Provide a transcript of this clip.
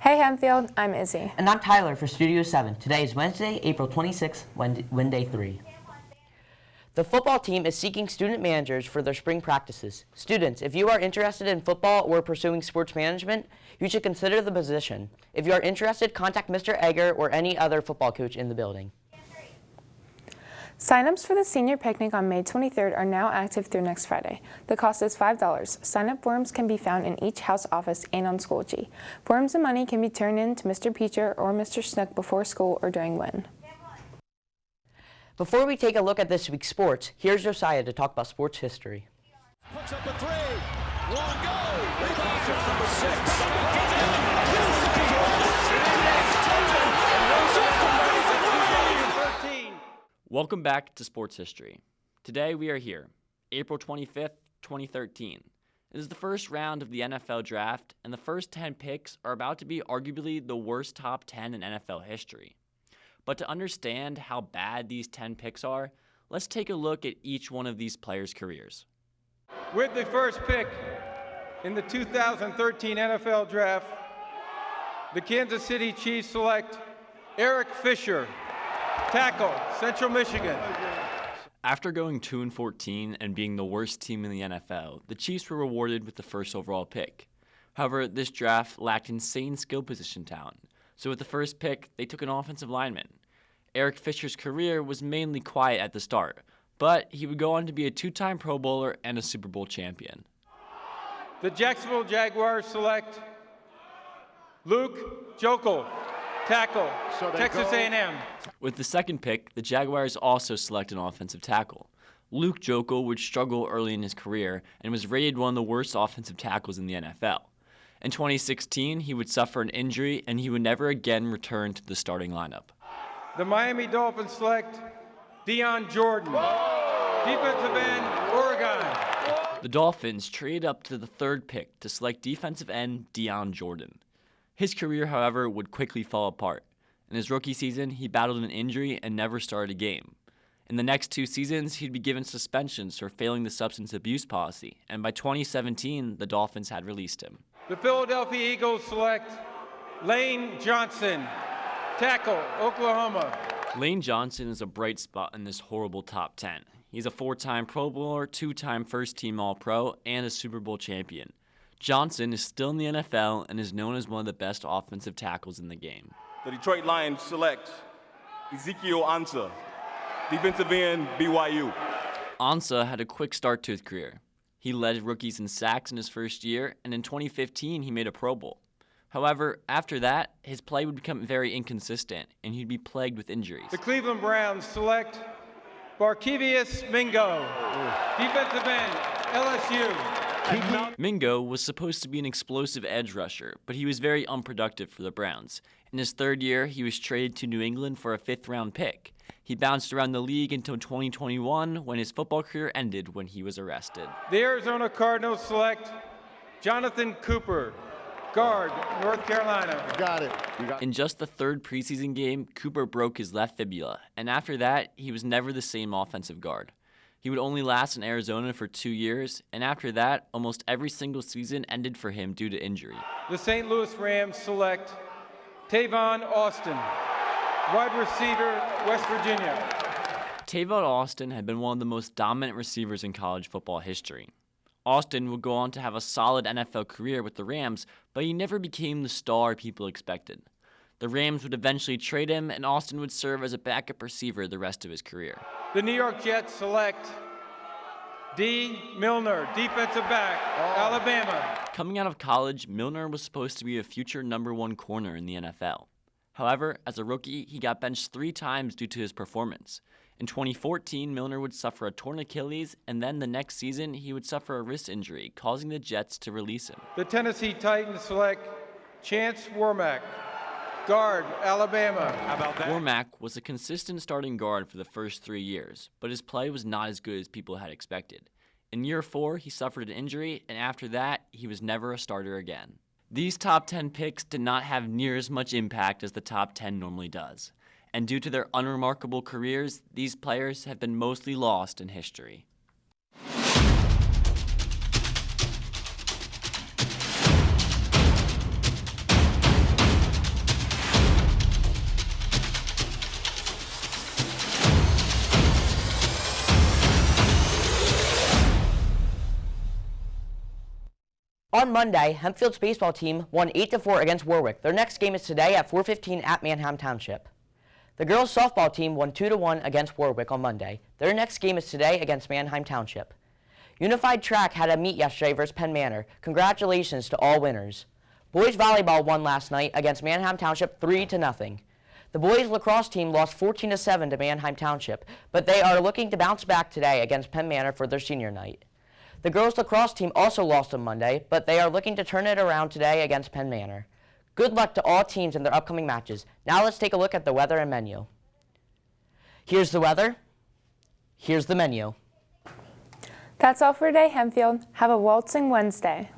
Hey Hempfield, I'm Izzy. And I'm Tyler for Studio 7. Today is Wednesday, April 26th, Wednesday 3. The football team is seeking student managers for their spring practices. Students, if you are interested in football or pursuing sports management, you should consider the position. If you are interested, contact Mr. Egger or any other football coach in the building. Sign-ups for the senior picnic on May 23rd are now active through next Friday. The cost is $5. Sign-up forms can be found in each house office and on Schoology. Forms and money can be turned in to Mr. Peacher or Mr. Snook before school or during WIN. Before we take a look at this week's sports, here's Josiah to talk about sports history. Puts up a three. Long go. Rebound number 6. Welcome back to Sports History. Today we are here, April 25th, 2013. It is the first round of the NFL Draft, and the first 10 picks are about to be arguably the worst top 10 in NFL history. But to understand how bad these 10 picks are, let's take a look at each one of these players' careers. With the first pick in the 2013 NFL Draft, the Kansas City Chiefs select Eric Fisher, tackle, Central Michigan. After going 2-14 and being the worst team in the NFL, the Chiefs were rewarded with the first overall pick. However, this draft lacked insane skill position talent, so with the first pick, they took an offensive lineman. Eric Fisher's career was mainly quiet at the start, but he would go on to be a two-time Pro Bowler and a Super Bowl champion. The Jacksonville Jaguars select Luke Joeckel, tackle, Texas A&M. With the second pick, the Jaguars also select an offensive tackle. Luke Joeckel would struggle early in his career and was rated one of the worst offensive tackles in the NFL. In 2016, he would suffer an injury and he would never again return to the starting lineup. The Miami Dolphins select Deion Jordan, defensive end, Oregon. The Dolphins traded up to the third pick to select defensive end Deion Jordan. His career, however, would quickly fall apart. In his rookie season, he battled an injury and never started a game. In the next 2 seasons, he'd be given suspensions for failing the substance abuse policy, and by 2017, the Dolphins had released him. The Philadelphia Eagles select Lane Johnson, tackle, Oklahoma. Lane Johnson is a bright spot in this horrible top 10. He's a 4-time Pro Bowler, 2-time first-team All-Pro, and a Super Bowl champion. Johnson is still in the NFL and is known as one of the best offensive tackles in the game. The Detroit Lions select Ezekiel Ansah, defensive end, BYU. Ansah had a quick start to his career. He led rookies in sacks in his first year, and in 2015 he made a Pro Bowl. However, after that, his play would become very inconsistent, and he'd be plagued with injuries. The Cleveland Browns select Barkevious Mingo, defensive end, LSU. Mingo was supposed to be an explosive edge rusher, but he was very unproductive for the Browns. In his third year, he was traded to New England for a 5th-round pick. He bounced around the league until 2021 when his football career ended when he was arrested. The Arizona Cardinals select Jonathan Cooper, guard, North Carolina. Got it. In just the third preseason game, Cooper broke his left fibula, and after that, he was never the same offensive guard. He would only last in Arizona for 2 years, and after that, almost every single season ended for him due to injury. The St. Louis Rams select Tavon Austin, wide receiver, West Virginia. Tavon Austin had been one of the most dominant receivers in college football history. Austin would go on to have a solid NFL career with the Rams, but he never became the star people expected. The Rams would eventually trade him, and Austin would serve as a backup receiver the rest of his career. The New York Jets select D. Milner, defensive back, Alabama. Coming out of college, Milner was supposed to be a future #1 corner in the NFL. However, as a rookie, he got benched 3 times due to his performance. In 2014, Milner would suffer a torn Achilles, and then the next season, he would suffer a wrist injury, causing the Jets to release him. The Tennessee Titans select Chance Warmack, guard, Alabama. How about that? Warmack was a consistent starting guard for the first 3 years, but his play was not as good as people had expected. In year 4, he suffered an injury, and after that, he was never a starter again. These top 10 picks did not have near as much impact as the top 10 normally does. And due to their unremarkable careers, these players have been mostly lost in history. On Monday, Hempfield's baseball team won 8-4 against Warwick. Their next game is today at 4:15 at Manheim Township. The girls' softball team won 2-1 against Warwick on Monday. Their next game is today against Manheim Township. Unified Track had a meet yesterday versus Penn Manor. Congratulations to all winners. Boys volleyball won last night against Manheim Township 3-0. The boys lacrosse team lost 14-7 to Manheim Township, but they are looking to bounce back today against Penn Manor for their senior night. The girls lacrosse team also lost on Monday, but they are looking to turn it around today against Penn Manor. Good luck to all teams in their upcoming matches. Now let's take a look at the weather and menu. Here's the weather. Here's the menu. That's all for today, Hempfield. Have a waltzing Wednesday.